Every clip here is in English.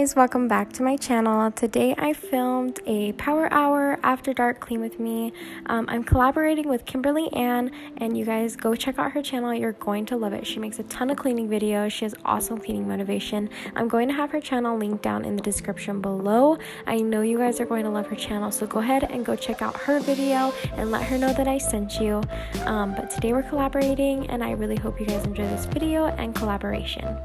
guys, welcome back to my channel. Today I filmed a power hour after dark clean with me. I'm collaborating with Kimberly Ann, and you guys go check out her channel. You're going to love it. She makes a ton of cleaning videos. She has awesome cleaning motivation. I'm going to have her channel linked down in the description below. I know you guys are going to love her channel, so go ahead and go check out her video and let her know that I sent you. But today we're collaborating, and I really hope you guys enjoy this video and collaboration.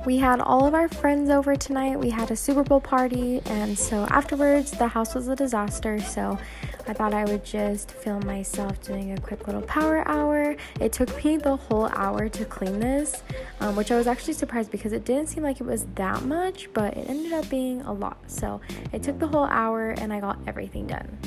We had all of our friends over tonight. We had a Super Bowl party, and so afterwards the house was a disaster, so I thought I would just film myself doing a quick little power hour. It took me the whole hour to clean this, which I was actually surprised because it didn't seem like it was that much, but it ended up being a lot. So it took the whole hour and I got everything done.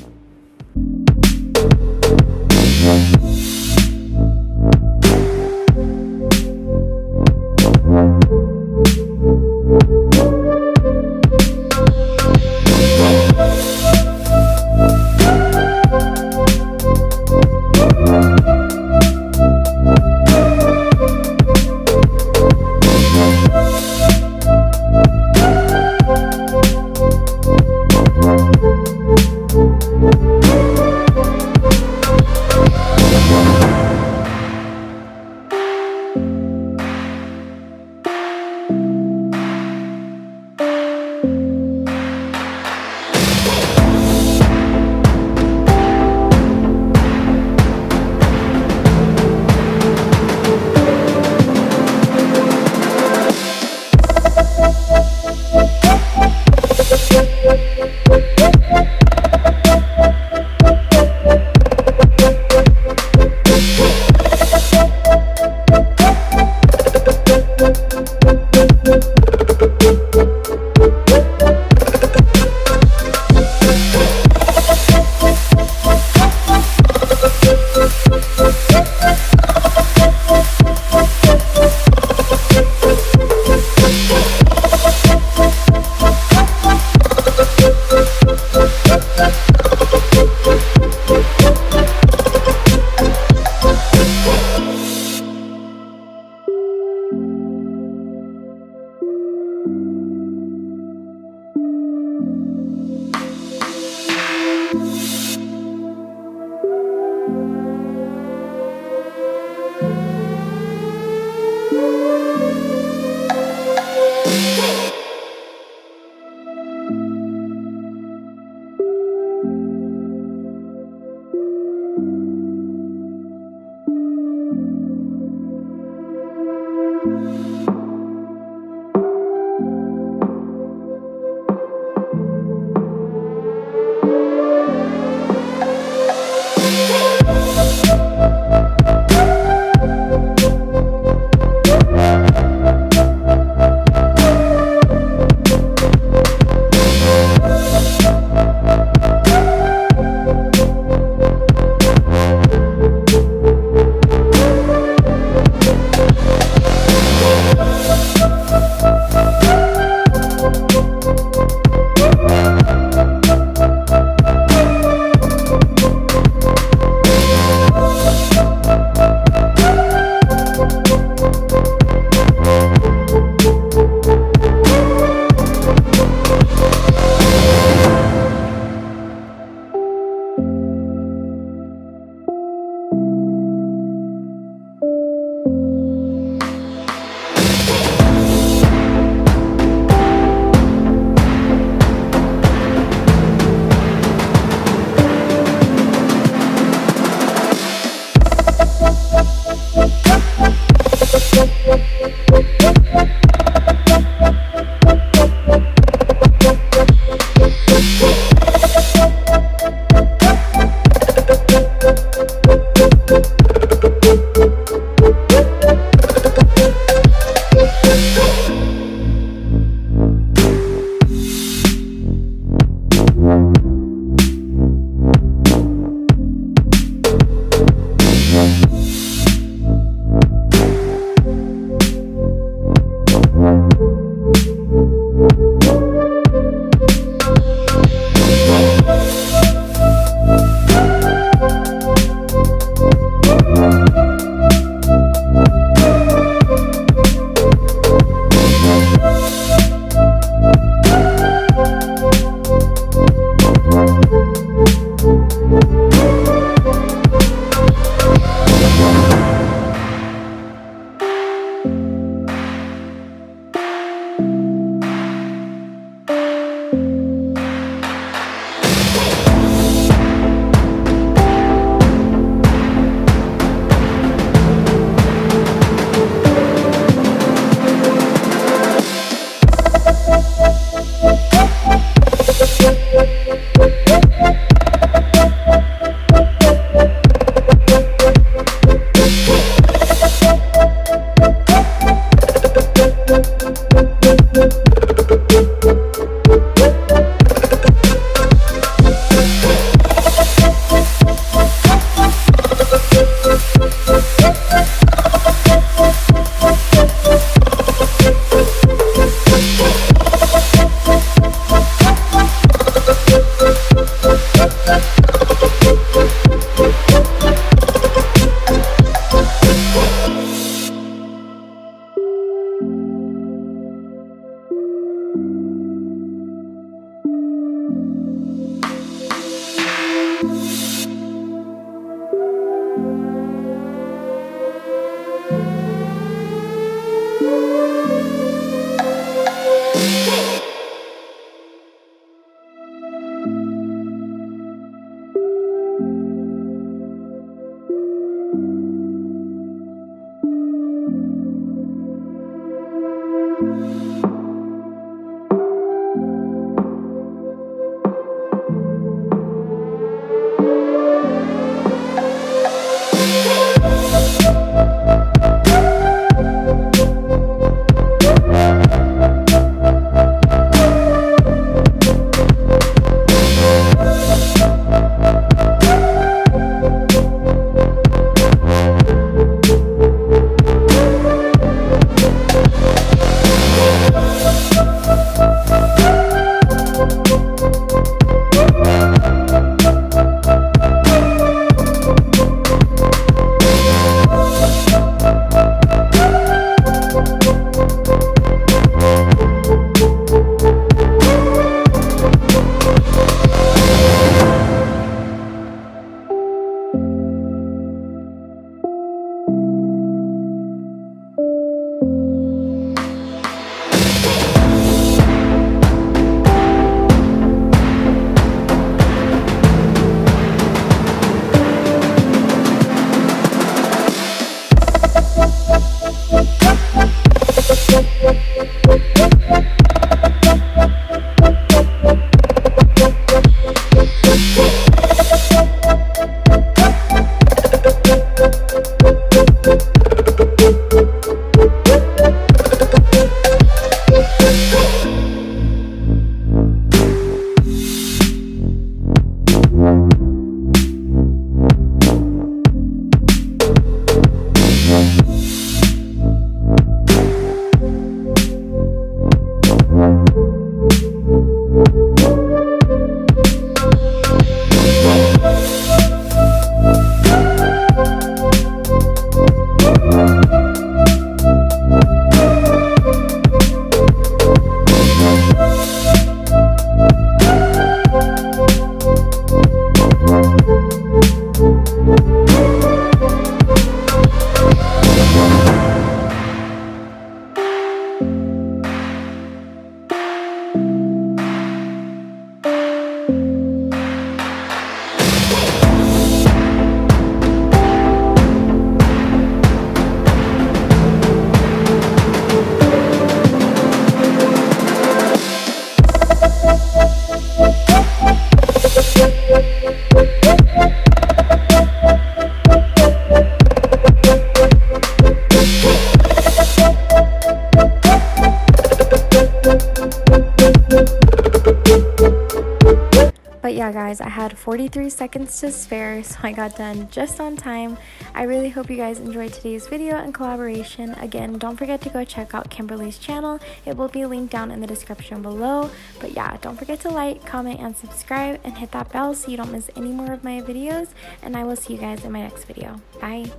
yeah, guys, I had 43 seconds to spare, so I got done just on time. I really hope you guys enjoyed today's video and collaboration. Again, don't forget to go check out Kimberly's channel. It will be linked down in the description below. But yeah, don't forget to like, comment, and subscribe, and hit that bell so you don't miss any more of my videos. And I will see you guys in my next video. Bye!